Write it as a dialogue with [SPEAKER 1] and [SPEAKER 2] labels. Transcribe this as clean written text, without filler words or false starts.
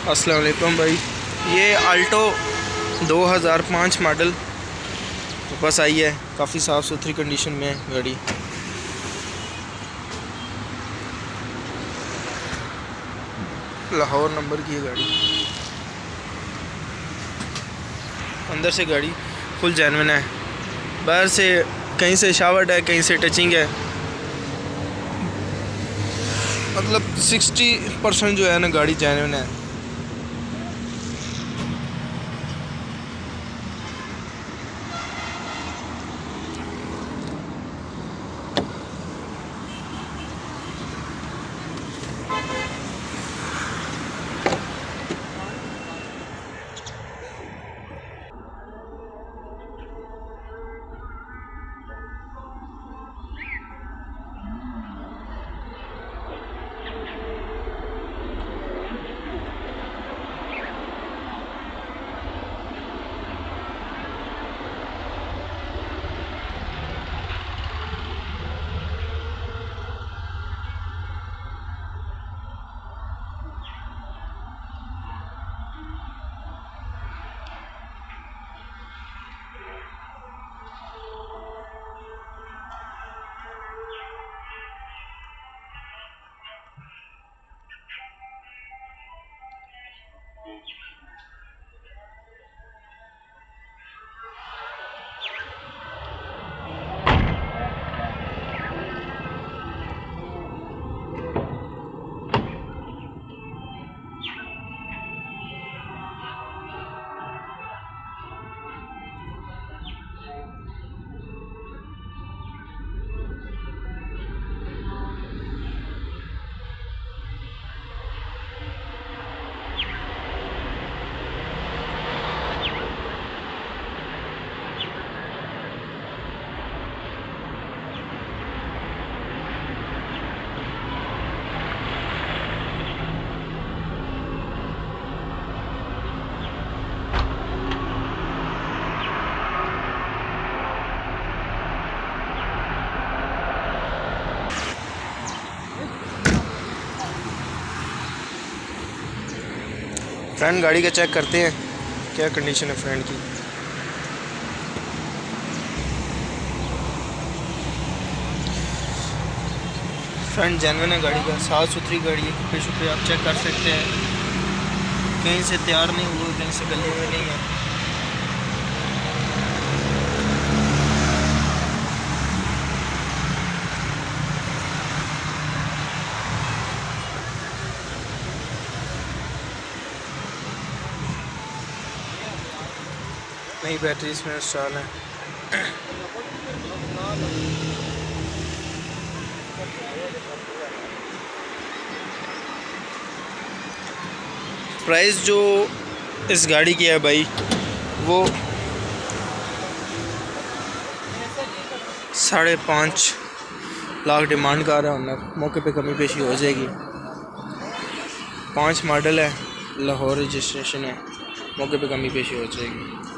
[SPEAKER 1] अस्सलाम वालेकुम भाई। ये आल्टो 2005 मॉडल बस आई है, काफ़ी साफ़ सुथरी कंडीशन में है गाड़ी। लाहौर नंबर की है गाड़ी। अंदर से गाड़ी फुल जेन्युइन है, बाहर से कहीं से शावर्ड है, कहीं से टचिंग है। मतलब 60% जो है ना गाड़ी जेन्युइन है। फ्रंट गाड़ी का चेक करते हैं क्या कंडीशन है फ्रंट की। फ्रंट जेन्युइन है गाड़ी का, साफ़ सुथरी गाड़ी है। कपड़े शुपड़े आप चेक कर सकते हैं, कहीं से तैयार नहीं हुए, कहीं से गले हुए नहीं है। नई बैटरी इसमें इंस्टॉल है। प्राइस जो इस गाड़ी की है भाई वो 5.5 लाख डिमांड कर रहा है ओनर। मौके पे कमी पेशी हो जाएगी। 5 मॉडल है, लाहौर रजिस्ट्रेशन है, मौके पे कमी पेशी हो जाएगी।